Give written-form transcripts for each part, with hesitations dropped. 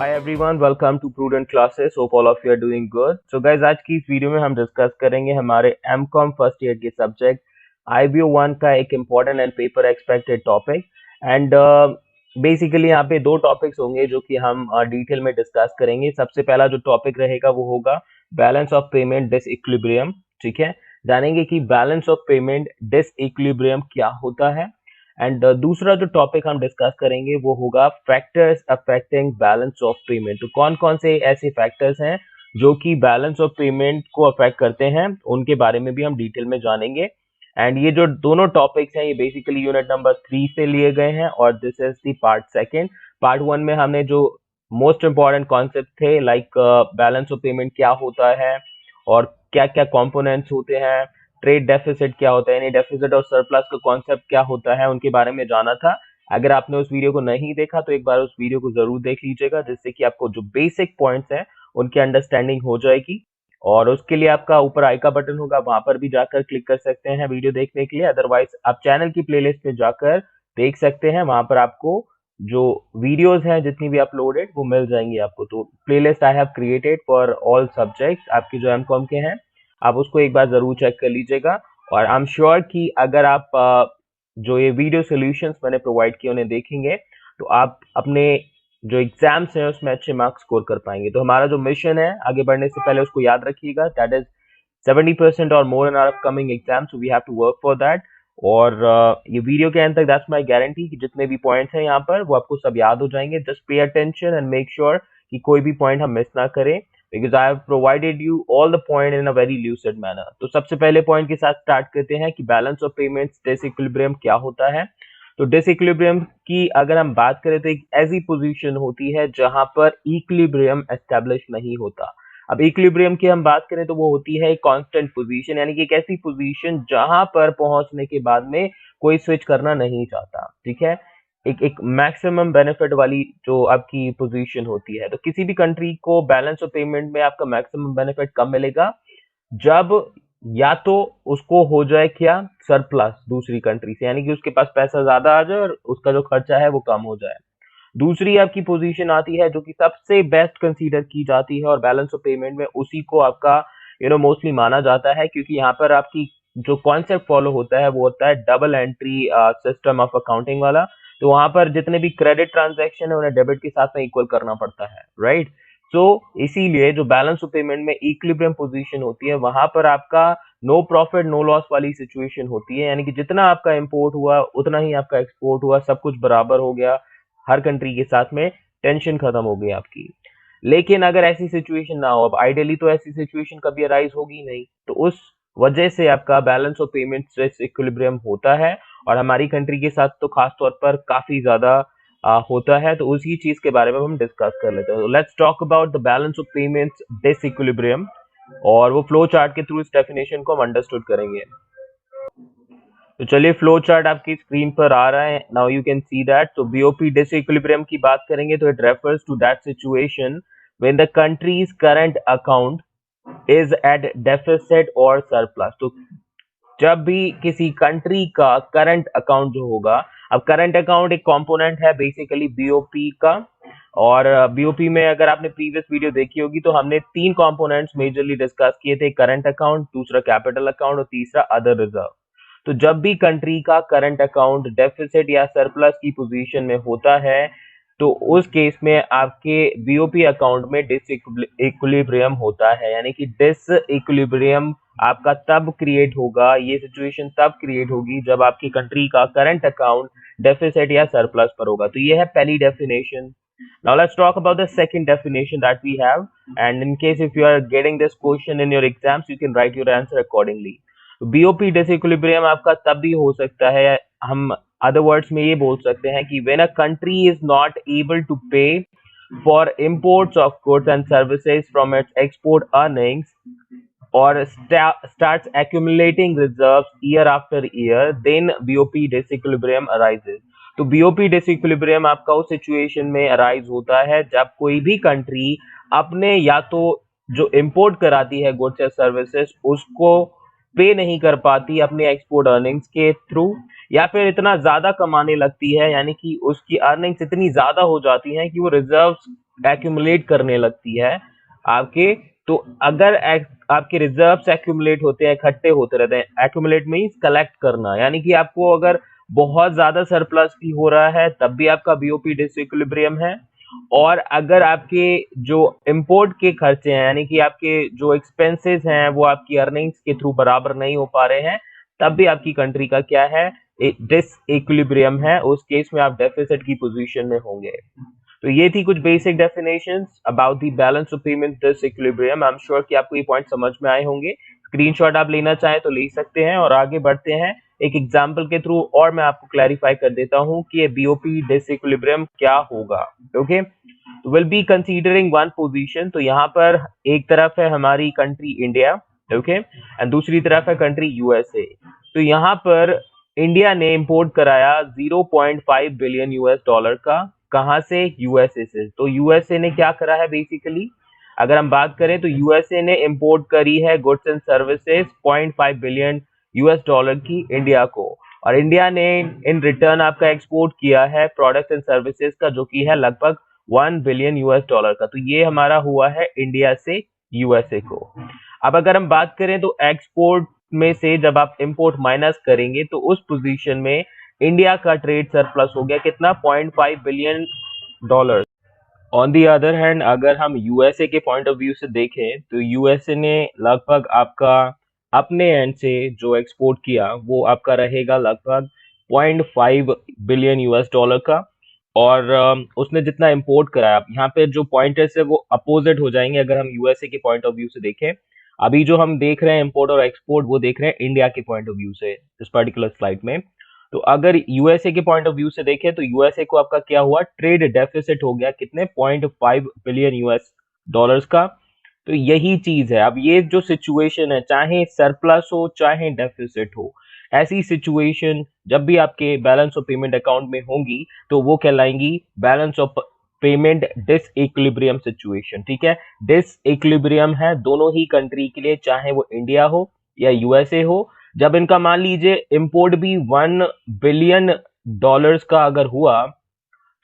Hi everyone, welcome to Prudent Classes. Hope all of you are doing good. So guys, आज की इस video में हम discuss करेंगे हमारे एमकॉम फर्स्ट ईयर के सब्जेक्ट IBO 1 का एक important and paper expected topic and basically यहाँ पे दो टॉपिक्स होंगे जो कि हम डिटेल में डिस्कस करेंगे। सबसे पहला जो टॉपिक रहेगा वो होगा बैलेंस ऑफ पेमेंट डिसइक्विलिब्रियम। ठीक है, जानेंगे कि बैलेंस ऑफ पेमेंट डिसइक्विलिब्रियम क्या होता है। एंड दूसरा जो टॉपिक हम डिस्कस करेंगे वो होगा factors affecting balance of payment. तो कौन कौन से ऐसे फैक्टर्स हैं जो कि बैलेंस ऑफ पेमेंट को अफेक्ट करते हैं, उनके बारे में भी हम डिटेल में जानेंगे। एंड ये जो दोनों टॉपिक्स हैं ये बेसिकली यूनिट नंबर 3 से लिए गए हैं और this is the part second. Part 1 में हमने जो मोस्ट इंपॉर्टेंट कॉन्सेप्ट थे लाइक बैलेंस ऑफ पेमेंट क्या होता है और क्या क्या कॉम्पोनेंट्स होते हैं, ट्रेड डेफिसिट क्या होता है, यानी डेफिसिट और सरप्लस का कॉन्सेप्ट क्या होता है, उनके बारे में जाना था। अगर आपने उस वीडियो को नहीं देखा तो एक बार उस वीडियो को जरूर देख लीजिएगा, जिससे कि आपको जो बेसिक पॉइंट्स हैं उनकी अंडरस्टैंडिंग हो जाएगी। और उसके लिए आपका ऊपर आई का बटन होगा, वहां पर भी जाकर क्लिक कर सकते हैं वीडियो देखने के लिए। अदरवाइज आप चैनल की प्लेलिस्ट में जाकर देख सकते हैं, वहां पर आपको जो वीडियोस हैं जितनी भी अपलोडेड वो मिल जाएंगी आपको। तो playlist I have created for all subjects आपके जो एमकॉम के हैं, आप उसको एक बार जरूर चेक कर लीजिएगा। और आई एम श्योर कि अगर आप जो ये वीडियो सॉल्यूशंस मैंने प्रोवाइड किए उन्हें देखेंगे तो आप अपने जो एग्जाम्स हैं उसमें अच्छे मार्क्स स्कोर कर पाएंगे। तो हमारा जो मिशन है आगे बढ़ने से पहले उसको याद रखिएगा, that is 70% or more in our upcoming exam, so we have to work for that. और ये वीडियो के अंत तक दैट्स माय गारंटी कि जितने भी पॉइंट्स हैं यहाँ पर वो आपको सब याद हो जाएंगे। Just pay attention and make sure कि कोई भी पॉइंट हम मिस ना करें, because I have provided you all the point in a very lucid manner। तो सबसे पहले पॉइंट के साथ स्टार्ट करते हैं कि बैलेंस ऑफ पेमेंट्स डिसइक्विलिब्रियम क्या होता है। तो डिसइक्विलिब्रियम की अगर हम बात करें तो एक ऐसी पोजीशन होती है जहां पर इक्विलिब्रियम एस्टेब्लिश नहीं होता। अब इक्विलिब्रियम की हम बात करें तो वो होती है एक कांस्टेंट पोजीशन, यानी कि एक ऐसी पोजीशन जहां पर पहुंचने के बाद में कोई स्विच करना नहीं चाहता। ठीक है, एक मैक्सिमम बेनिफिट वाली जो आपकी पोजीशन होती है। तो किसी भी कंट्री को बैलेंस ऑफ पेमेंट में आपका मैक्सिमम बेनिफिट कब मिलेगा, जब या तो उसको हो जाए क्या सरप्लस दूसरी कंट्री से, यानी कि उसके पास पैसा ज्यादा आ जाए और उसका जो खर्चा है वो कम हो जाए। दूसरी आपकी पोजीशन आती है जो कि सबसे बेस्ट कंसीडर की जाती है और बैलेंस ऑफ पेमेंट में उसी को आपका मोस्टली माना जाता है, क्योंकि यहाँ पर आपकी जो कॉन्सेप्ट फॉलो होता है वो होता है double entry system of accounting वाला। तो वहां पर जितने भी क्रेडिट ट्रांजैक्शन है उन्हें डेबिट के साथ में इक्वल करना पड़ता है, राइट। तो इसीलिए जो बैलेंस ऑफ पेमेंट में इक्विलिब्रियम पोजीशन होती है वहां पर आपका नो प्रॉफिट नो लॉस वाली सिचुएशन होती है, यानी कि जितना आपका इंपोर्ट हुआ उतना ही आपका एक्सपोर्ट हुआ, सब कुछ बराबर हो गया हर कंट्री के साथ में, टेंशन खत्म हो गई आपकी। लेकिन अगर ऐसी सिचुएशन ना हो, अब आइडियली तो ऐसी सिचुएशन कभी अराइज होगी नहीं, तो उस वजह से आपका balance of payment stress equilibrium होता है और हमारी कंट्री के साथ तो खास तौर पर काफी ज्यादा होता है। तो उसी चीज के बारे में हम डिस्कस कर लेते हैं। Let's talk about the balance of payments disequilibrium, और वो फ्लो चार्ट के थ्रू इस डेफिनेशन को हम अंडरस्टूड करेंगे। तो चलिए फ्लो चार्ट आपकी स्क्रीन पर आ रहा है, now you can see that. तो बीओपी डिसइक्विलिब्रियम की बात करेंगे तो it refers to that situation when the country's current account is at deficit और सरप्लस। तो जब भी किसी कंट्री का करंट अकाउंट जो होगा, अब करंट अकाउंट एक कंपोनेंट है बेसिकली बीओपी का, और बीओपी में अगर आपने प्रीवियस वीडियो देखी होगी तो हमने तीन कंपोनेंट्स मेजरली डिस्कस किए थे, करंट अकाउंट, दूसरा कैपिटल अकाउंट और तीसरा अदर रिजर्व। तो जब भी कंट्री का करंट अकाउंट डेफिसिट या सरप्लस की पोजीशन में होता है तो उस केस में आपके बीओपी अकाउंट में डिसइक्विलिब्रियम होता है, यानी कि डिसइक्विलिब्रियम आपका तब क्रिएट होगा, ये सिचुएशन तब क्रिएट होगी जब आपकी कंट्री का करंट अकाउंट डेफिसिट या सरप्लस पर होगा। तो ये है पहली definition. Now let's talk about the second definition that we have, and in case if you are getting this question in your exams, you can write your answer accordingly। BOP disequilibrium आपका तब भी हो सकता है, हम other words में ये बोल सकते हैं कि when a country is not able to pay for imports of goods and services from its export earnings or starts accumulating reserves year after year, then BOP disequilibrium arises। तो BOP disequilibrium आपका उस situation में arise होता है जब कोई भी country अपने या तो जो इंपोर्ट कराती है गुड्स या सर्विसेज उसको पे नहीं कर पाती अपने एक्सपोर्ट अर्निंग्स के थ्रू, या फिर इतना ज्यादा कमाने लगती है, यानी कि उसकी अर्निंग्स इतनी ज्यादा हो जाती हैं कि वो रिजर्व्स एक्यूमुलेट करने लगती है आपके, तो अगर आपके रिजर्व्स एक्यूमुलेट होते हैं, इकट्ठे होते रहते हैं, एक्यूमुलेट मींस कलेक्ट करना, यानी कि आपको अगर बहुत ज्यादा सरप्लस भी हो रहा है तब भी आपका बीओपी डिसइक्विलिब्रियम है, और अगर आपके जो इंपोर्ट के खर्चे हैं यानी कि आपके जो एक्सपेंसेस हैं वो आपकी अर्निंग्स के थ्रू बराबर नहीं हो पा रहे हैं, तब भी आपकी कंट्री का क्या है, डिसइक्विलिब्रियम है, उस केस में आप डेफिसिट की पोजीशन में होंगे। तो ये थी कुछ basic definitions about the balance of payment disequilibrium. I am sure कि आपको ये पॉइंट समझ में आए होंगे। स्क्रीनशॉट आप लेना चाहें तो ले सकते हैं, और आगे बढ़ते हैं एक एग्जांपल के थ्रू, और मैं आपको क्लैरिफाई कर देता हूं कि ये बीओपी डिसइक्विलिब्रियम क्या होगा। Okay, will be considering one position. तो यहाँ पर एक तरफ है हमारी कंट्री इंडिया, ओके, एंड दूसरी तरफ है कंट्री यूएसए। तो यहाँ पर इंडिया ने इंपोर्ट कराया 0.5 बिलियन यूएस डॉलर का, कहां से, यूएसए से। तो यूएसए ने क्या करा है बेसिकली, अगर हम बात करें तो यूएसए ने इंपोर्ट करी है goods and services 0.5 billion US dollar की इंडिया को, और इंडिया ने इन रिटर्न आपका एक्सपोर्ट किया है प्रोडक्ट्स एंड सर्विसेज का, जो कि है लगभग 1 बिलियन यूएस डॉलर का। तो ये हमारा हुआ है इंडिया से यूएसए को। अब अगर हम बात करें तो एक्सपोर्ट में से जब आप इंपोर्ट माइनस करेंगे तो उस पोजीशन में इंडिया का ट्रेड सरप्लस हो गया कितना, 0.5 billion dollar. On the other hand अगर हम यूएसए के पॉइंट ऑफ व्यू से देखें तो यूएसए ने लगभग आपका अपने एंड से जो एक्सपोर्ट किया वो आपका रहेगा लगभग 0.5 बिलियन यूएस डॉलर का, और उसने जितना इंपोर्ट कराया, यहाँ पे जो पॉइंटर्स है वो अपोजिट हो जाएंगे अगर हम यूएसए के पॉइंट ऑफ व्यू से देखें। अभी जो हम देख रहे हैं इंपोर्ट और एक्सपोर्ट वो देख रहे हैं इंडिया के पॉइंट ऑफ व्यू से इस पर्टिकुलर स्लाइड में। तो अगर यूएसए के पॉइंट ऑफ व्यू से देखें तो यूएसए को आपका क्या हुआ, ट्रेड डेफिसिट हो गया कितने, 0.5 बिलियन यूएस डॉलर्स का। तो यही चीज है, अब ये जो सिचुएशन है, चाहे सरप्लस हो चाहे डेफिसिट हो, ऐसी सिचुएशन जब भी आपके बैलेंस ऑफ पेमेंट अकाउंट में होंगी तो वो कहलाएंगी balance of payment disequilibrium situation. ठीक है, डिसइक्विलिब्रियम है दोनों ही कंट्री के लिए, चाहे वो इंडिया हो या यूएसए हो। जब इनका मान लीजिए इंपोर्ट भी 1 बिलियन डॉलर्स का अगर हुआ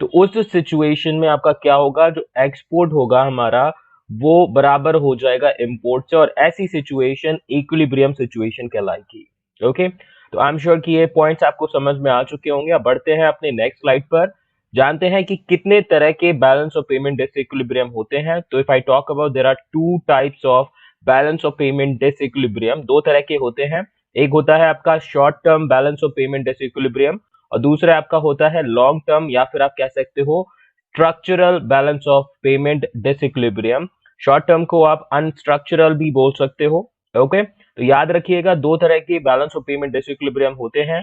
तो उस सिचुएशन में आपका क्या होगा, जो एक्सपोर्ट होगा हमारा वो बराबर हो जाएगा इंपोर्ट से, और ऐसी सिचुएशन इक्विलिब्रियम सिचुएशन कहलाएगी। ओके, तो आई एम श्योर कि ये पॉइंट्स आपको समझ में आ चुके होंगे। अब बढ़ते हैं अपने नेक्स्ट स्लाइड पर, जानते हैं कि कितने तरह के बैलेंस ऑफ पेमेंट डिसइक्विलिब्रियम होते हैं। तो if I talk about, there are two types of balance of payment disequilibrium, दो तरह के होते हैं। एक होता है आपका short term balance of payment disequilibrium, और दूसरा आपका होता है लॉन्ग टर्म, या फिर आप कह सकते हो structural balance of payment disequilibrium. Short term को आप अनस्ट्रक्चरल भी बोल सकते हो। ओके, तो याद रखिएगा दो तरह के बैलेंस ऑफ पेमेंट डिसइक्विलिब्रियम होते हैं,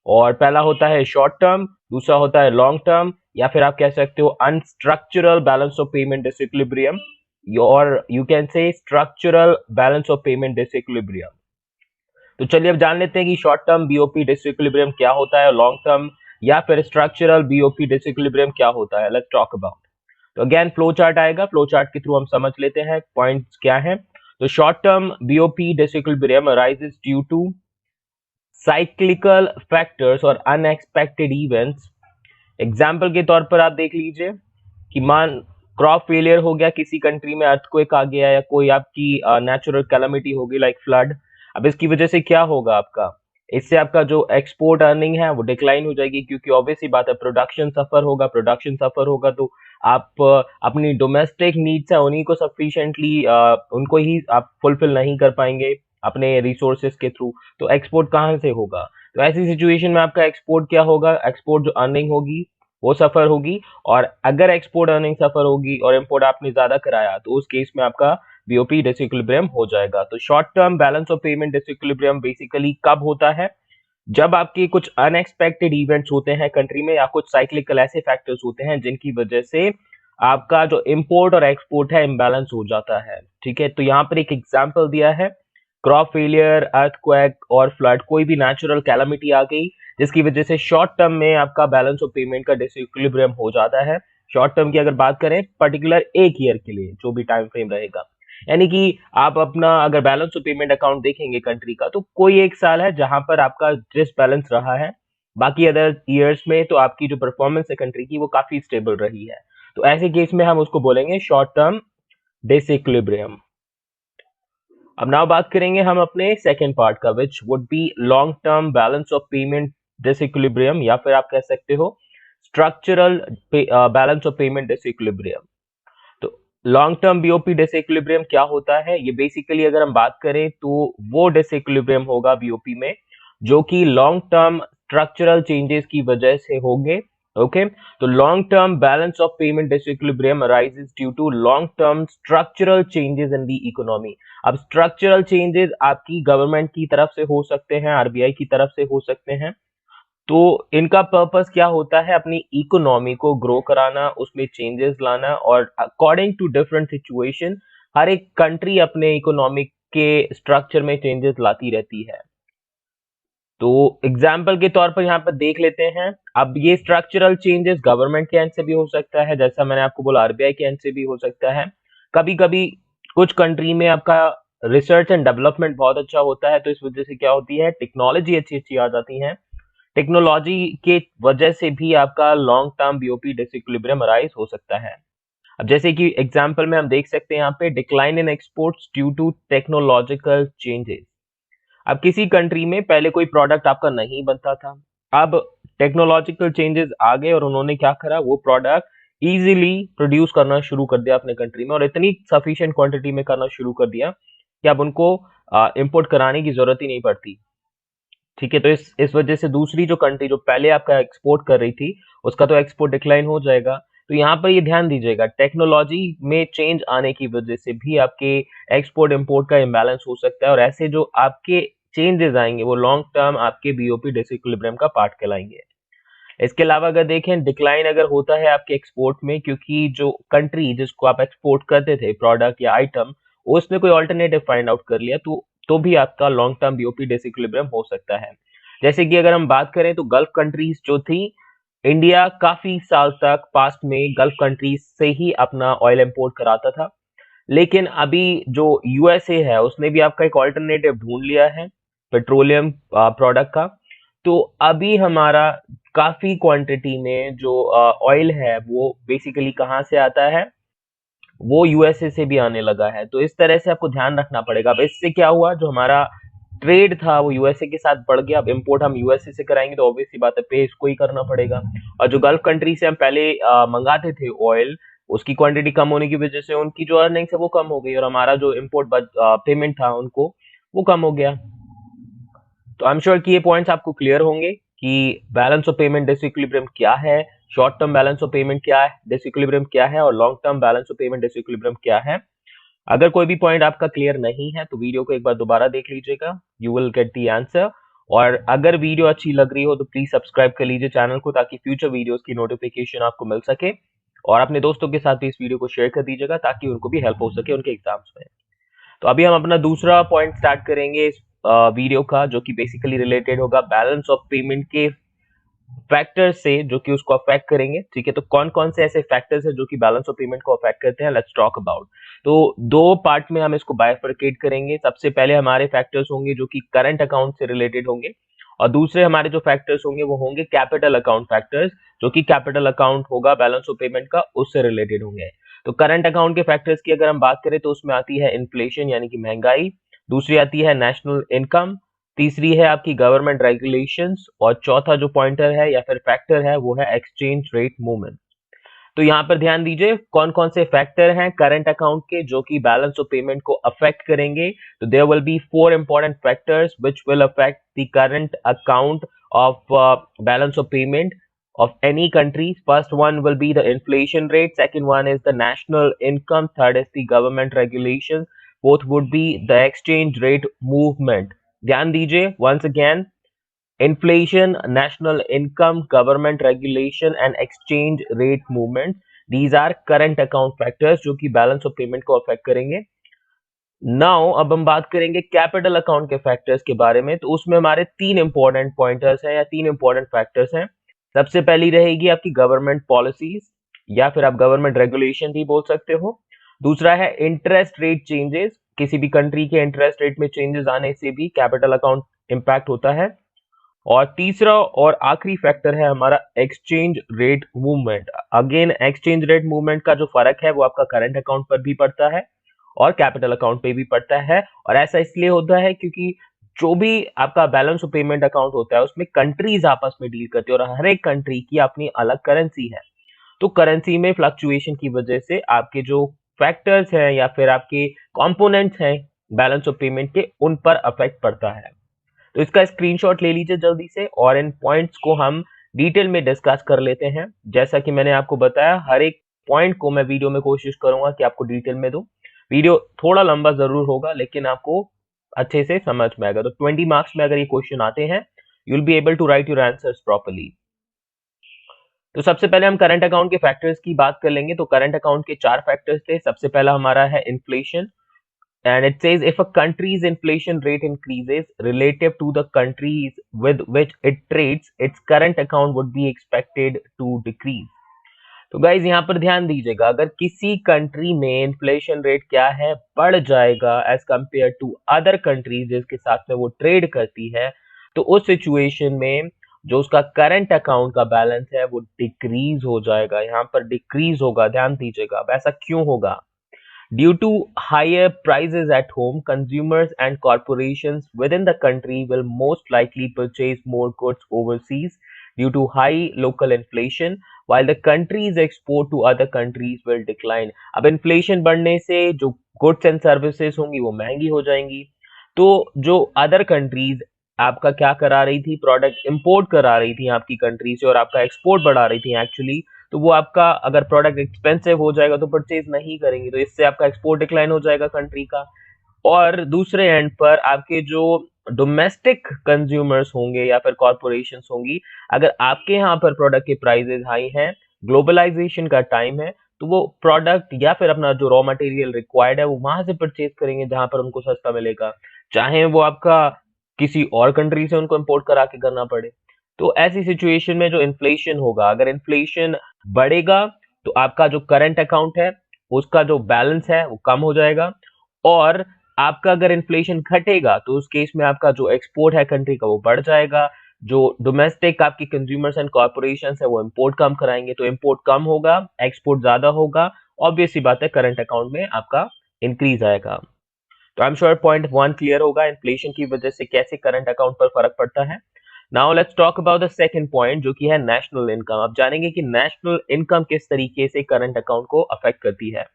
और पहला होता है शॉर्ट टर्म, दूसरा होता है लॉन्ग टर्म, या फिर आप कह सकते हो अनस्ट्रक्चरल बैलेंस ऑफ पेमेंट डिसइक्विलिब्रियम, और you can say structural balance of payment disequilibrium. तो चलिए अब जान लेते हैं कि शॉर्ट टर्म बीओपी डिसइक्विलिब्रियम क्या होता है, और लॉन्ग टर्म या फिर स्ट्रक्चरल बीओपी डिसइक्विलिब्रियम क्या होता है। Let's talk about. तो अगेन फ्लो चार्ट आएगा, फ्लो चार्ट के थ्रू हम समझ लेते हैं पॉइंट्स क्या हैं। तो short term BOP disequilibrium arises due to cyclical factors और अनएक्सपेक्टेड इवेंट्स। एग्जाम्पल के तौर पर आप देख लीजिए कि मान क्रॉप फेलियर हो गया किसी कंट्री में, अर्थक्वेक आ गया, या कोई आपकी नेचुरल कैलामिटी होगी लाइक फ्लड। अब इसकी वजह से क्या होगा आपका, इससे आपका जो एक्सपोर्ट अर्निंग है वो डिक्लाइन हो जाएगी, क्योंकि ऑब्वियस सी बात है प्रोडक्शन सफर होगा, प्रोडक्शन सफर होगा तो आप अपनी डोमेस्टिक नीड्स है उन्हीं को सफिशिएंटली उनको ही आप फुलफिल नहीं कर पाएंगे अपने रिसोर्सेज के थ्रू, तो एक्सपोर्ट कहाँ से होगा। तो ऐसी सिचुएशन में आपका एक्सपोर्ट क्या होगा, एक्सपोर्ट जो अर्निंग होगी वो सफर होगी, और अगर एक्सपोर्ट अर्निंग सफर होगी और इंपोर्ट आपने ज्यादा कराया तो उस केस में आपका बीओपी डिसइक्विलिब्रियम हो जाएगा। तो short term balance of payment disequilibrium basically कब होता है, जब आपके कुछ अनएक्सपेक्टेड इवेंट्स होते हैं कंट्री में, या कुछ साइक्लिकल ऐसे फैक्टर्स होते हैं जिनकी वजह से आपका जो इंपोर्ट और एक्सपोर्ट है इम्बैलेंस हो जाता है। ठीक है, तो यहाँ पर एक एग्जांपल दिया है, क्रॉप फेलियर, अर्थक्वेक और फ्लड, कोई भी नेचुरल कैलामिटी आ गई जिसकी वजह से शॉर्ट टर्म में आपका बैलेंस ऑफ पेमेंट का डिसइक्विलिब्रियम हो जाता है। शॉर्ट टर्म की अगर बात करें पर्टिकुलर एक ईयर के लिए जो भी टाइम फ्रेम रहेगा, यानी कि आप अपना अगर बैलेंस ऑफ पेमेंट अकाउंट देखेंगे कंट्री का तो कोई एक साल है जहां पर आपका डिसबैलेंस रहा है, बाकी अदर ईयर्स में तो आपकी जो परफॉर्मेंस है कंट्री की वो काफी स्टेबल रही है। तो ऐसे केस में हम उसको बोलेंगे शॉर्ट टर्म डिसइक्विलिब्रियम। अब नाउ बात करेंगे हम अपने सेकेंड पार्ट का, which would be long term balance of payment disequilibrium, या फिर आप कह सकते हो structural balance of payment disequilibrium. तो लॉन्ग टर्म बीओपी डिसइक्विलिब्रियम क्या होता है? ये बेसिकली अगर हम बात करें तो वो डिसइक्विलिब्रियम होगा बीओपी में जो कि लॉन्ग टर्म स्ट्रक्चरल चेंजेस की वजह से होंगे। ओके, तो long term balance of payment disequilibrium arises due to long term structural changes in the economy. अब स्ट्रक्चरल चेंजेस आपकी गवर्नमेंट की तरफ से हो सकते हैं, आरबीआई की तरफ से हो सकते हैं। तो इनका पर्पस क्या होता है? अपनी इकोनॉमी को ग्रो कराना, उसमें चेंजेस लाना, और अकॉर्डिंग टू डिफरेंट सिचुएशन हर एक कंट्री अपने इकोनॉमिक के स्ट्रक्चर में चेंजेस लाती रहती है। तो एग्जाम्पल के तौर पर यहाँ पर देख लेते हैं। अब ये स्ट्रक्चरल चेंजेस गवर्नमेंट के एंड से भी हो सकता है, जैसा मैंने आपको बोला आरबीआई के एंड से भी हो सकता है। कभी कभी कुछ कंट्री में आपका रिसर्च एंड डेवलपमेंट बहुत अच्छा होता है, तो इस वजह से क्या होती है, टेक्नोलॉजी अच्छी अच्छी आ जाती है। टेक्नोलॉजी के वजह से भी आपका long term BOP disequilibrium arise हो सकता है। अब जैसे कि एग्जांपल में हम देख सकते हैं यहाँ पे decline in exports due to technological changes. अब किसी कंट्री में पहले कोई प्रोडक्ट आपका नहीं बनता था, अब टेक्नोलॉजिकल चेंजेस आ गए और उन्होंने क्या करा, वो प्रोडक्ट इजीली प्रोड्यूस करना शुरू कर दिया अपने कंट्री में, और इतनी सफिशिएंट क्वांटिटी में करना शुरू कर दिया कि अब उनको इंपोर्ट कराने की जरूरत ही नहीं पड़ती। ठीक है, तो इस वजह से दूसरी जो कंट्री जो पहले आपका एक्सपोर्ट कर रही थी उसका तो एक्सपोर्ट डिक्लाइन हो जाएगा। तो यहाँ पर ये ध्यान दीजिएगा, टेक्नोलॉजी में चेंज आने की वजह से भी आपके एक्सपोर्ट इंपोर्ट का इम्बैलेंस हो सकता है, और ऐसे जो आपके चेंजेस आएंगे वो लॉन्ग टर्म आपके बीओपी डिसइक्विलिब्रियम का पार्ट कहलाएंगे। इसके अलावा अगर देखें, डिक्लाइन अगर होता है आपके एक्सपोर्ट में क्योंकि जो कंट्री जिसको आप एक्सपोर्ट करते थे प्रोडक्ट या आइटम, उसने कोई ऑल्टरनेटिव फाइंड आउट कर लिया, तो भी आपका लॉन्ग टर्म बीओपी डिसइक्विलिब्रियम हो सकता है। जैसे कि अगर हम बात करें तो गल्फ कंट्रीज जो थी, इंडिया काफी साल तक पास्ट में गल्फ कंट्रीज से ही अपना ऑयल इंपोर्ट कराता था, लेकिन अभी जो यूएसए है उसने भी आपका एक ऑल्टरनेटिव ढूंढ लिया है पेट्रोलियम प्रोडक्ट का। तो अभी हमारा काफी क्वांटिटी में जो ऑयल है वो बेसिकली कहाँ से आता है, वो यूएसए से भी आने लगा है। तो इस तरह से आपको ध्यान रखना पड़ेगा। अब इससे क्या हुआ, जो हमारा ट्रेड था वो यूएसए के साथ बढ़ गया। अब इंपोर्ट हम यूएसए से कराएंगे तो ऑब्वियस सी बात है पे इसको ही करना पड़ेगा, और जो गल्फ कंट्री से हम पहले मंगाते थे ऑयल, उसकी क्वांटिटी कम होने की वजह से उनकी जो अर्निंग्स है वो कम हो गई, और हमारा जो इंपोर्ट पेमेंट था उनको वो कम हो गया। तो आई एम श्योर कि ये पॉइंट्स आपको क्लियर होंगे कि बैलेंस ऑफ पेमेंट डिसइक्विलिब्रियम क्या है, short term balance of payment क्या है, डिसइक्विलिब्रियम क्या है, और long term balance of payment disequilibrium क्या है। अगर कोई भी पॉइंट आपका क्लियर नहीं है तो वीडियो को एक बार दोबारा देख लीजिएगा, you will get the answer. और अगर वीडियो अच्छी लग रही हो तो प्लीज सब्सक्राइब कर लीजिए चैनल को, ताकि फ्यूचर वीडियोस की नोटिफिकेशन आपको मिल सके, और अपने दोस्तों के साथ भी इस वीडियो को शेयर कर दीजिएगा ताकि उनको भी हेल्प हो सके उनके एग्जाम्स में। तो अभी हम अपना दूसरा पॉइंट स्टार्ट करेंगे इस वीडियो का, जो कि बेसिकली रिलेटेड होगा बैलेंस ऑफ पेमेंट के फैक्टर्स से जो कि उसको अफेक्ट करेंगे। ठीक है, तो कौन कौन से ऐसे फैक्टर्स हैं जो कि बैलेंस ऑफ पेमेंट को अफेक्ट करते हैं, लेट्स टॉक अबाउट। तो दो पार्ट में हम इसको बाइफरकेट करेंगे। सबसे पहले हमारे फैक्टर्स होंगे जो कि करंट अकाउंट से रिलेटेड होंगे, और दूसरे हमारे जो फैक्टर्स होंगे वो होंगे कैपिटल अकाउंट फैक्टर्स, जो कि कैपिटल अकाउंट होगा बैलेंस ऑफ पेमेंट का, उससे रिलेटेड होंगे। तो करंट अकाउंट के फैक्टर्स की अगर हम बात करें तो उसमें आती है इन्फ्लेशन यानी कि महंगाई, दूसरी आती है नेशनल इनकम, तीसरी है आपकी गवर्नमेंट रेगुलेशंस, और चौथा जो पॉइंटर है या फिर फैक्टर है वो है एक्सचेंज रेट मूवमेंट। तो यहाँ पर ध्यान दीजिए कौन कौन से फैक्टर हैं करंट अकाउंट के जो कि बैलेंस ऑफ पेमेंट को अफेक्ट करेंगे। तो there will be 4 important factors which will affect the current account of balance of payment of any country. First one will be the inflation rate, second one is the national income, third is the government regulations, fourth would be the exchange rate movement. ध्यान दीजिए once again, inflation, national income, government regulation and exchange rate movement, these are current account factors जो कि balance of payment को affect करेंगे। Now अब हम बात करेंगे कैपिटल अकाउंट के फैक्टर्स के बारे में। तो उसमें हमारे 3 इंपॉर्टेंट पॉइंटर्स हैं या 3 इंपॉर्टेंट फैक्टर्स हैं। सबसे पहली रहेगी आपकी गवर्नमेंट पॉलिसीज, या फिर आप गवर्नमेंट रेगुलेशन भी बोल सकते हो। दूसरा है इंटरेस्ट रेट चेंजेस, किसी भी कंट्री के इंटरेस्ट रेट में चेंजेस आने से भी कैपिटल अकाउंट इंपैक्ट होता है। और तीसरा और आखिरी फैक्टर है हमारा exchange rate movement. Again exchange rate movement का जो फर्क है वो आपका करंट अकाउंट पर भी पड़ता है और कैपिटल अकाउंट पे भी पड़ता है। और ऐसा इसलिए होता है क्योंकि जो भी आपका बैलेंस ऑफ पेमेंट अकाउंट होता है उसमें कंट्रीज आपस में डील करती है और हर एक कंट्री की अपनी अलग करेंसी है। तो करेंसी में फ्लक्चुएशन की वजह से आपके जो फैक्टर्स हैं या फिर आपके कंपोनेंट्स हैं बैलेंस ऑफ पेमेंट के, उन पर अफेक्ट पड़ता है। तो इसका स्क्रीनशॉट ले लीजिए जल्दी से और इन पॉइंट्स को हम डिटेल में डिस्कस कर लेते हैं। जैसा कि मैंने आपको बताया, हर एक पॉइंट को मैं वीडियो में कोशिश करूंगा कि आपको डिटेल में दूं। वीडियो थोड़ा लंबा जरूर होगा लेकिन आपको अच्छे से समझ में आएगा। तो 20 मार्क्स में अगर ये क्वेश्चन आते हैं, you will be able to write your answers properly. तो सबसे पहले हम करंट अकाउंट के फैक्टर्स की बात कर लेंगे। तो करंट अकाउंट के 4 फैक्टर्स थे। सबसे पहला हमारा है inflation, and it says if a country's inflation rate increases relative to the countries with which it trades, its current account would be expected to decrease। तो गाइज यहाँ पर ध्यान दीजिएगा, अगर किसी कंट्री में इन्फ्लेशन रेट क्या है, बढ़ जाएगा as compare to other countries जिसके साथ में वो ट्रेड करती है, तो उस सिचुएशन में जो उसका करंट अकाउंट का बैलेंस है वो डिक्रीज हो जाएगा। यहाँ पर डिक्रीज होगा, ध्यान दीजिएगा। अब ऐसा क्यों होगा? Due to higher prices at home, consumers and corporations within the country will most likely purchase more goods overseas due to high local inflation, while the country's export to other countries will decline। अब inflation बढ़ने से जो goods and services होंगी वो महंगी हो जाएंगी। तो जो other countries आपका क्या करा रही थी, प्रोडक्ट इंपोर्ट करा रही थी आपकी कंट्री से और आपका एक्सपोर्ट बढ़ा रही थी एक्चुअली, तो वो आपका अगर प्रोडक्ट एक्सपेंसिव हो जाएगा तो परचेज नहीं करेंगे, तो इससे आपका एक्सपोर्ट डिक्लाइन हो जाएगा कंट्री का। और दूसरे एंड पर आपके जो डोमेस्टिक कंज्यूमर्स होंगे या फिर कॉर्पोरेशंस होंगी, अगर आपके यहाँ पर प्रोडक्ट के प्राइसेस हाई हैं, ग्लोबलाइजेशन का टाइम है, तो वो प्रोडक्ट या फिर अपना जो रॉ मटेरियल रिक्वायर्ड है वो वहां से परचेज करेंगे जहां पर उनको सस्ता मिलेगा, चाहे वो आपका किसी और कंट्री से उनको इंपोर्ट करा के करना पड़े। तो ऐसी सिचुएशन में जो इन्फ्लेशन होगा, अगर इन्फ्लेशन बढ़ेगा तो आपका जो करंट अकाउंट है उसका जो बैलेंस है वो कम हो जाएगा, और आपका अगर इन्फ्लेशन घटेगा तो उस केस में आपका जो एक्सपोर्ट है कंट्री का वो बढ़ जाएगा। जो डोमेस्टिक आपकी कंज्यूमर्स एंड कॉर्पोरेशंस है वो इंपोर्ट कम कराएंगे, तो इंपोर्ट कम होगा, एक्सपोर्ट ज्यादा होगा, ऑब्वियस सी बात है करंट अकाउंट में आपका इंक्रीज आएगा। तो I am sure point 1 clear होगा, इन्फ्लेशन की वजह से कैसे करंट अकाउंट पर फर्क पड़ता है। Now let's talk about the second point जो कि है नेशनल इनकम। आप जानेंगे कि नेशनल इनकम किस तरीके से करंट अकाउंट को अफेक्ट करती है।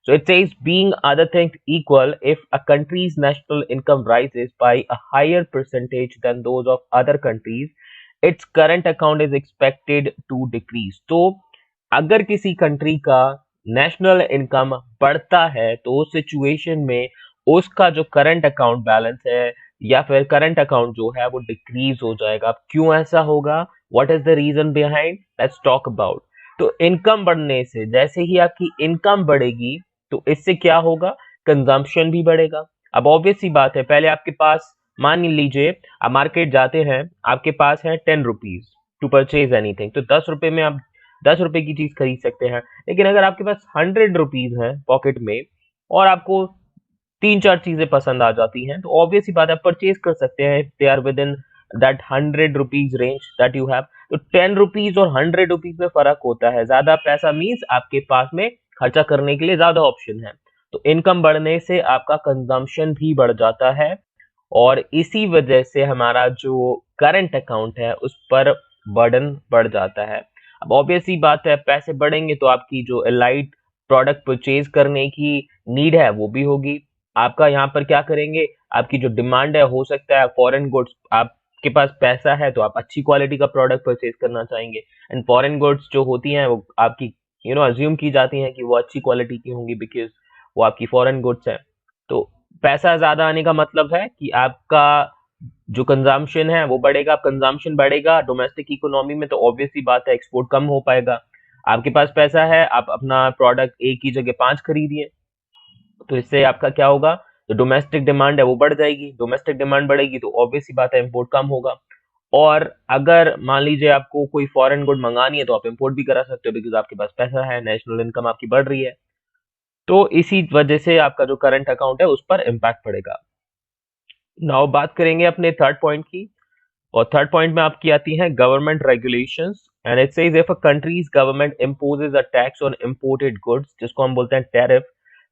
So it says being other things equal, if a country's national income rises by a higher percentage than those of other countries, its current account is expected to decrease। तो अगर किसी country का national income बढ़ता है तो उस situation में उसका जो करंट अकाउंट बैलेंस है या फिर करंट अकाउंट जो है वो डिक्रीज हो जाएगा। अब क्यों ऐसा होगा, what is the reason behind, let's talk about. तो इनकम बढ़ने से, जैसे ही आपकी इनकम बढ़ेगी तो इससे क्या होगा, कंजम्पशन भी बढ़ेगा। अब ऑब्वियस सी बात है, पहले आपके पास, मान लीजिए आप मार्केट जाते हैं, आपके पास है 10 रुपीज टू परचेज एनीथिंग, तो 10 रुपए में आप 10 रुपए की चीज खरीद सकते हैं। लेकिन अगर आपके पास 100 रुपीज है पॉकेट में और आपको 3-4 चीजें पसंद आ जाती हैं, तो ऑब्वियस सी बात है आप परचेज कर सकते हैं if they are within that 100 rupees range that you have. तो 10 रुपीज और 100 रुपीज में फर्क होता है, ज्यादा पैसा मीन्स आपके पास में खर्चा करने के लिए ज्यादा ऑप्शन है। तो इनकम बढ़ने से आपका कंजम्पशन भी बढ़ जाता है और इसी वजह से हमारा जो करंट अकाउंट है उस पर बर्डन बढ़ जाता है। अब ऑब्वियस ही बात है, पैसे बढ़ेंगे तो आपकी जो एलाइड प्रोडक्ट परचेज करने की नीड है वो भी होगी। आपका यहाँ पर क्या करेंगे, आपकी जो डिमांड है, हो सकता है फॉरेन गुड्स, आपके पास पैसा है तो आप अच्छी क्वालिटी का प्रोडक्ट परचेज करना चाहेंगे, एंड फॉरेन गुड्स जो होती हैं वो आपकी अज्यूम की जाती हैं कि वो अच्छी क्वालिटी की होंगी बिकॉज वो आपकी फॉरेन गुड्स है। तो पैसा ज्यादा आने का मतलब है कि आपका जो कंजम्पशन है वो बढ़ेगा। कंजम्पशन बढ़ेगा डोमेस्टिक इकोनॉमी में तो ऑब्वियस सी बात है एक्सपोर्ट कम हो पाएगा। आपके पास पैसा है, आप अपना प्रोडक्ट एक की जगह 5 खरीदिए, तो इससे आपका क्या होगा, जो डोमेस्टिक डिमांड है वो बढ़ जाएगी। डोमेस्टिक डिमांड बढ़ेगी तो ऑब्वियस सी बात है इंपोर्ट कम होगा। और अगर मान लीजिए आपको कोई फॉरेन गुड मंगानी है तो आप इंपोर्ट भी करा सकते हो बिकॉज आपके पास पैसा है, नेशनल इनकम आपकी बढ़ रही है। तो इसी वजह से आपका जो करंट अकाउंट है उस पर इम्पैक्ट पड़ेगा। नाउ बात करेंगे अपने थर्ड पॉइंट की, और थर्ड पॉइंट में आपकी आती है government regulations, and it says if a country's government imposes a tax on imported goods, जिसको हम बोलते हैं tariff,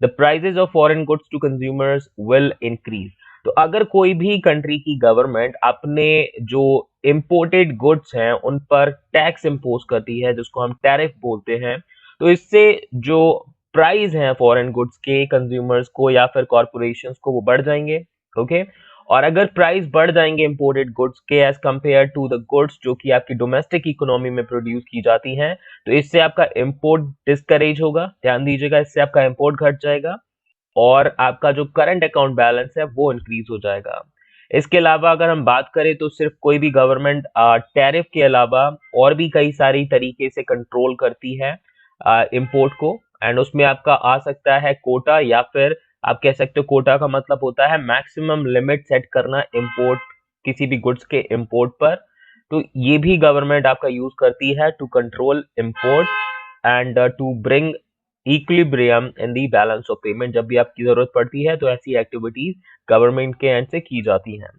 the prices of foreign goods to consumers will increase. तो अगर कोई भी कंट्री की गवर्नमेंट अपने जो इंपोर्टेड गुड्स हैं उन पर टैक्स इंपोज करती है, जिसको हम टैरिफ बोलते हैं, तो इससे जो प्राइस हैं फॉरेन गुड्स के कंज्यूमर्स को या फिर कॉर्पोरेशंस को, वो बढ़ जाएंगे। ओके, और अगर प्राइस बढ़ जाएंगे इंपोर्टेड गुड्स के as compare to the goods जो कि आपकी डोमेस्टिक इकोनॉमी में प्रोड्यूस की जाती हैं, तो इससे आपका इंपोर्ट डिस्करेज होगा। ध्यान दीजिएगा, इससे आपका इंपोर्ट घट जाएगा और आपका जो करंट अकाउंट बैलेंस है वो इंक्रीज हो जाएगा। इसके अलावा अगर हम बात करें तो सिर्फ कोई भी गवर्नमेंट टैरिफ के अलावा और भी कई सारी तरीके से कंट्रोल करती है इंपोर्ट को, एंड उसमें आपका आ सकता है कोटा, या फिर आप कह सकते हो कोटा का मतलब होता है मैक्सिमम लिमिट सेट करना इंपोर्ट, किसी भी गुड्स के इंपोर्ट पर। तो ये भी गवर्नमेंट आपका यूज करती है to control import and to bring equilibrium in the balance of payment. जब भी आपकी जरूरत पड़ती है तो ऐसी एक्टिविटीज गवर्नमेंट के एंड से की जाती हैं।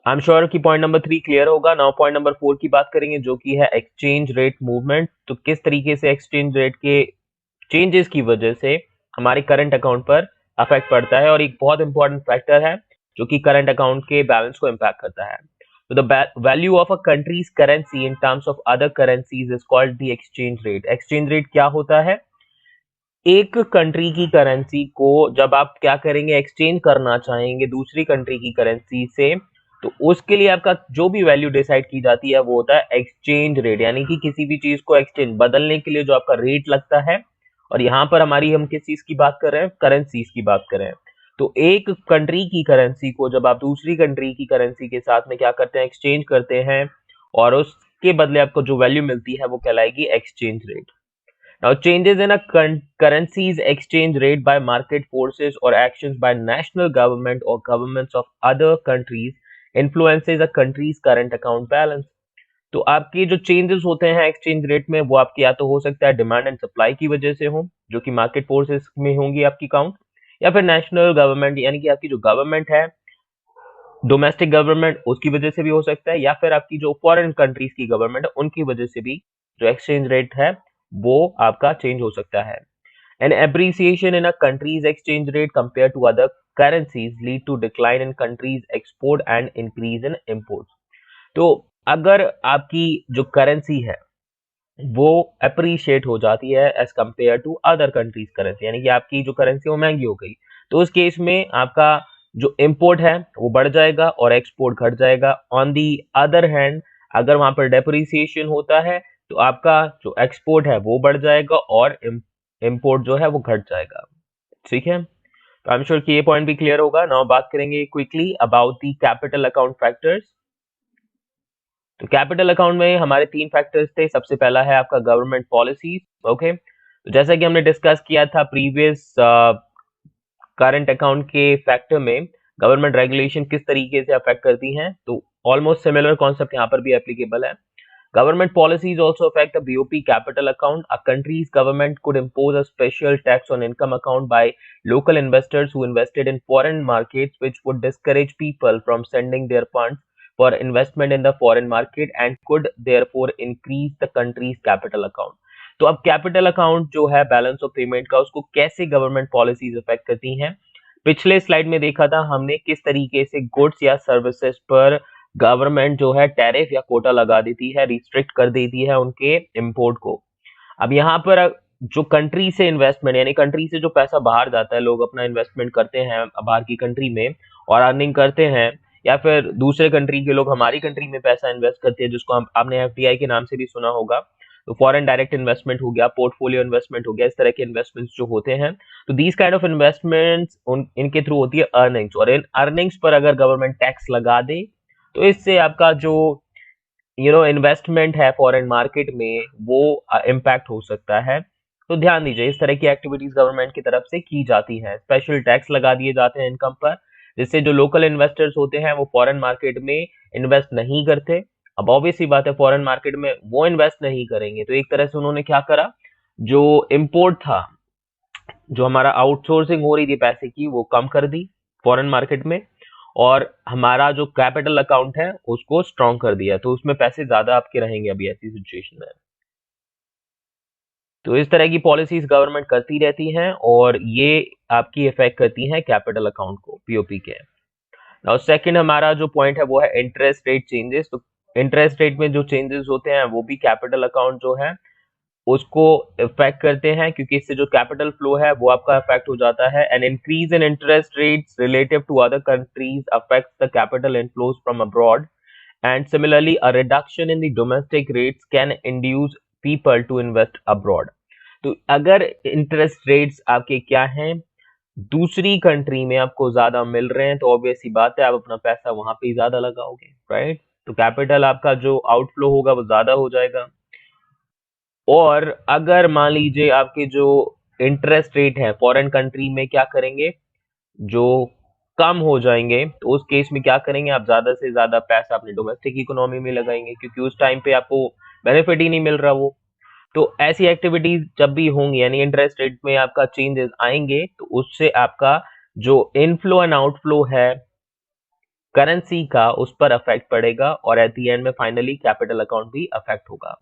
आई एम श्योर कि पॉइंट नंबर 3 क्लियर होगा। नाउ पॉइंट नंबर 4 की बात करेंगे, जो कि है एक्सचेंज रेट मूवमेंट। तो किस तरीके से एक्सचेंज रेट के चेंजेस की वजह से हमारे करंट अकाउंट पर अफेक्ट पड़ता है, और एक बहुत इंपॉर्टेंट फैक्टर है जो कि करंट अकाउंट के बैलेंस को इम्पैक्ट करता है। तो the value of a countries currency in terms of other currencies is called the exchange rate. Exchange rate क्या होता है? एक कंट्री की करेंसी को जब आप क्या करेंगे, एक्सचेंज करना चाहेंगे दूसरी कंट्री की करेंसी से, तो उसके लिए आपका जो भी वैल्यू डिसाइड की जाती है वो होता है एक्सचेंज रेट। यानी कि किसी भी चीज को एक्सचेंज बदलने के लिए जो आपका रेट लगता है, और यहाँ पर हमारी हम किस चीज की बात कर रहे हैं, करेंसीज की बात कर रहे हैं। तो एक कंट्री की करेंसी को जब आप दूसरी कंट्री की करेंसी के साथ में क्या करते हैं, एक्सचेंज करते हैं, और उसके बदले आपको जो वैल्यू मिलती है वो कहलाएगी exchange rate. Now, changes in a currency's exchange rate by market forces or actions by national government or governments of other countries influences a country's current account balance. तो आपके जो चेंजेस होते हैं एक्सचेंज रेट में, वो आपके या तो हो सकता है डिमांड एंड सप्लाई की वजह से हो, जो कि मार्केट फोर्सेस में होंगी आपकी काउंट, या फिर नेशनल गवर्नमेंट यानी कि आपकी जो गवर्नमेंट है, डोमेस्टिक गवर्नमेंट, उसकी वजह से भी हो सकता है, या फिर आपकी जो फॉरेन कंट्रीज की गवर्नमेंट है उनकी वजह से भी जो एक्सचेंज रेट है वो आपका चेंज हो सकता है। An appreciation in a country's exchange rate compared to other currencies lead to decline in country's export and increase in imports. तो अगर आपकी जो करेंसी है वो अप्रिशिएट हो जाती है as compare to other countries currency, यानी कि आपकी जो करेंसी वो महंगी हो गई, तो उस केस में आपका जो इंपोर्ट है वो बढ़ जाएगा और एक्सपोर्ट घट जाएगा। ऑन दी अदर हैंड, अगर वहां पर डेप्रिसिएशन होता है तो आपका जो एक्सपोर्ट है वो बढ़ जाएगा और इंपोर्ट जो है वो घट जाएगा। ठीक है, तो आई एम श्योर कि ये पॉइंट भी क्लियर होगा। नाउ बात करेंगे quickly about the capital account factors. तो कैपिटल अकाउंट में हमारे 3 फैक्टर्स थे। सबसे पहला है आपका गवर्नमेंट पॉलिसीज। ओके, तो जैसा कि हमने डिस्कस किया था प्रीवियस करंट अकाउंट के फैक्टर में, गवर्नमेंट रेगुलेशन किस तरीके से अफेक्ट करती हैं, तो ऑलमोस्ट सिमिलर कॉन्सेप्ट यहाँ पर भी एप्लीकेबल है। Government policies also affect the BOP capital account. A country's government could impose a special tax on income account by local investors who invested in foreign markets, which would discourage people from sending their funds for investment in the foreign market and could therefore increase the country's capital account. तो अब capital account जो है balance of payment का, उसको कैसे government policies affect करती हैं। पिछले स्लाइड में देखा था हमने किस तरीके से गुड्स या सर्विसेज पर गवर्नमेंट जो है टैरिफ या कोटा लगा देती है, रिस्ट्रिक्ट कर देती है उनके इंपोर्ट को। अब यहाँ पर जो कंट्री से इन्वेस्टमेंट, यानी कंट्री से जो पैसा बाहर जाता है, लोग अपना इन्वेस्टमेंट करते हैं बाहर की कंट्री में और अर्निंग करते हैं, या फिर दूसरे कंट्री के लोग हमारी कंट्री में पैसा इन्वेस्ट करते हैं, जिसको आपने एफडीआई के नाम से भी सुना होगा। तो फॉरेन डायरेक्ट इन्वेस्टमेंट हो गया, पोर्टफोलियो इन्वेस्टमेंट हो गया, इस तरह के इन्वेस्टमेंट्स जो होते हैं, तो दीज काइंड ऑफ इन्वेस्टमेंट्स इनके थ्रू होती है अर्निंग्स, और इन अर्निंग्स पर अगर गवर्नमेंट टैक्स लगा दे तो इससे आपका जो इन्वेस्टमेंट है फॉरेन मार्केट में वो इम्पैक्ट हो सकता है। तो ध्यान दीजिए, इस तरह की एक्टिविटीज गवर्नमेंट की तरफ से की जाती हैं। स्पेशल टैक्स लगा दिए जाते हैं इनकम पर, जिससे जो लोकल इन्वेस्टर्स होते हैं वो फॉरेन मार्केट में इन्वेस्ट नहीं करते। अब ऑब्वियस सी बात है, फॉरेन मार्केट में वो इन्वेस्ट नहीं करेंगे, तो एक तरह से उन्होंने क्या करा, जो इम्पोर्ट था, जो हमारा आउटसोर्सिंग हो रही थी पैसे की, वो कम कर दी फॉरेन मार्केट में, और हमारा जो कैपिटल अकाउंट है उसको स्ट्रॉन्ग कर दिया, तो उसमें पैसे ज्यादा आपके रहेंगे अभी ऐसी सिचुएशन में। तो इस तरह की पॉलिसीज गवर्नमेंट करती रहती हैं और ये आपकी इफेक्ट करती हैं कैपिटल अकाउंट को, पीओपी के। और सेकंड हमारा जो पॉइंट है वो है इंटरेस्ट रेट चेंजेस। तो इंटरेस्ट रेट में जो चेंजेस होते हैं वो भी कैपिटल अकाउंट जो है उसको इफेक्ट करते हैं, क्योंकि इससे जो कैपिटल फ्लो है वो आपका इफेक्ट हो जाता है। An increase in interest rates relative to other countries affects the capital inflows from abroad, and similarly a reduction in the domestic rates can induce people to invest abroad। तो अगर interest rates आपके क्या हैं, दूसरी country में आपको ज्यादा मिल रहे हैं, तो ऑब्वियस सी बात है आप अपना पैसा वहां पे ज्यादा लगाओगे, राइट। तो कैपिटल आपका जो आउटफ्लो होगा वो ज्यादा हो जाएगा। और अगर मान लीजिए आपके जो इंटरेस्ट रेट है फॉरेन कंट्री में क्या करेंगे, जो कम हो जाएंगे, तो उस केस में क्या करेंगे, आप ज्यादा से ज्यादा पैसा अपने डोमेस्टिक इकोनॉमी में लगाएंगे, क्योंकि उस टाइम पे आपको बेनिफिट ही नहीं मिल रहा वो। तो ऐसी एक्टिविटीज जब भी होंगी, यानी इंटरेस्ट रेट में आपका चेंजेस आएंगे, तो उससे आपका जो इनफ्लो एंड आउटफ्लो है करेंसी का उस पर अफेक्ट पड़ेगा, और एट द एंड में फाइनली कैपिटल अकाउंट भी अफेक्ट होगा।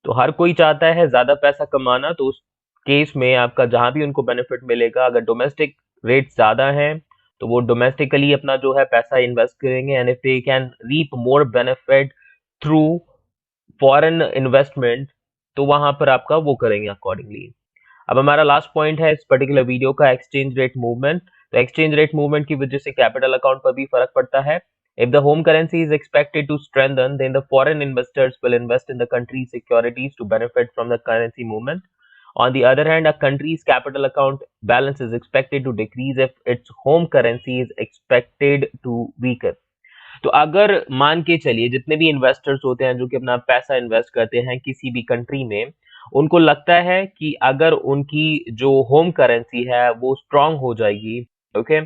तो हर कोई चाहता है ज्यादा पैसा कमाना, तो उस केस में आपका जहां भी उनको बेनिफिट मिलेगा, अगर डोमेस्टिक रेट ज्यादा है तो वो डोमेस्टिकली अपना जो है पैसा इन्वेस्ट करेंगे, and if they can reap more benefit through foreign investment, तो वहां पर आपका वो करेंगे अकॉर्डिंगली। अब हमारा लास्ट पॉइंट है इस पर्टिकुलर वीडियो का, एक्सचेंज रेट मूवमेंट। तो एक्सचेंज रेट मूवमेंट की वजह से कैपिटल अकाउंट पर भी फर्क पड़ता है। If the home currency is expected to strengthen, then the foreign investors will invest in the country's securities to benefit from the currency movement. On the other hand, a country's capital account balance is expected to decrease if its home currency is expected to weaken. तो अगर मान के चलिए जितने भी investors होते हैं जो कि अपना पैसा इन्वेस्ट करते हैं किसी भी कंट्री में, उनको लगता है कि अगर उनकी जो होम करेंसी है वो स्ट्रांग हो जाएगी, ओके,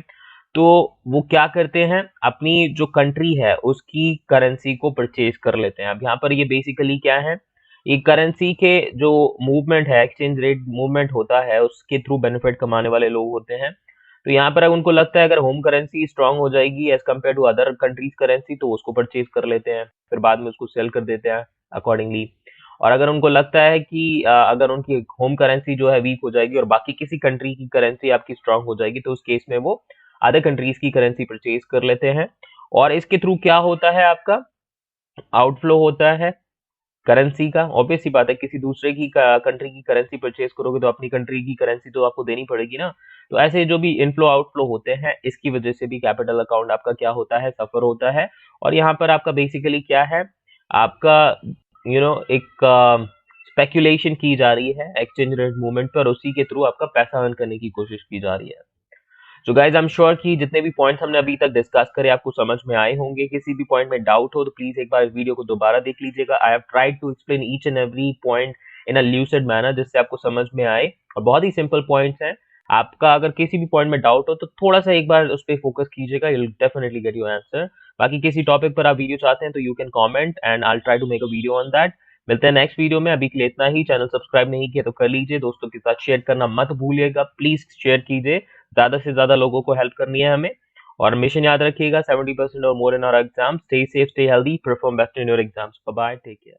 तो वो क्या करते हैं, अपनी जो कंट्री है उसकी करेंसी को परचेज कर लेते हैं। अब यहाँ पर ये बेसिकली क्या है, ये करेंसी के जो मूवमेंट है, एक्सचेंज रेट मूवमेंट होता है, उसके थ्रू बेनिफिट कमाने वाले लोग होते हैं। तो यहाँ पर उनको लगता है अगर होम करेंसी स्ट्रांग हो जाएगी as compare to other countries currency, तो उसको परचेज कर लेते हैं, फिर बाद में उसको सेल कर देते हैं अकॉर्डिंगली। और अगर उनको लगता है कि अगर उनकी होम करेंसी जो है वीक हो जाएगी और बाकी किसी कंट्री की करेंसी आपकी स्ट्रांग हो जाएगी, तो उस केस में वो अदर कंट्रीज की करेंसी परचेज कर लेते हैं। और इसके थ्रू क्या होता है, आपका आउटफ्लो होता है करेंसी का। ऑब्वियस सी बात है, किसी दूसरे की कंट्री की करेंसी परचेज करोगे तो अपनी कंट्री की करेंसी तो आपको देनी पड़ेगी ना। तो ऐसे जो भी इनफ्लो आउटफ्लो होते हैं, इसकी वजह से भी कैपिटल अकाउंट आपका क्या होता है, सफर होता है। और यहाँ पर आपका बेसिकली क्या है, आपका एक स्पेकुलेशन की जा रही है एक्सचेंज रेट मूवमेंट पर, उसी के थ्रू आपका पैसा अर्न करने की कोशिश की जा रही है। So guys I am sure कि जितने भी पॉइंट्स हमने अभी तक डिस्कस करे आपको समझ में आए होंगे। किसी भी पॉइंट में डाउट हो तो प्लीज एक बार इस वीडियो को दोबारा देख लीजिएगा। I have tried to explain each and every point in a lucid manner, जिससे आपको समझ में आए, और बहुत ही सिंपल पॉइंट्स हैं। आपका अगर किसी भी पॉइंट में डाउट हो तो थोड़ा सा एक बार उस पर फोकस कीजिएगा, you will definitely get your answer. बाकी किसी टॉपिक पर आप वीडियो चाहते हैं तो you can comment and I will try to make a video on that. मिलते हैं नेक्स्ट वीडियो में, अभी के लिए इतना ही। चैनल सब्सक्राइब नहीं किया तो कर लीजिए, दोस्तों के साथ शेयर करना मत भूलिएगा, प्लीज शेयर कीजिए, ज्यादा से ज्यादा लोगों को हेल्प करनी है हमें। और मिशन याद रखिएगा, 70% or more in our exam. Stay safe, stay healthy, perform best in your exams. Bye bye, take care.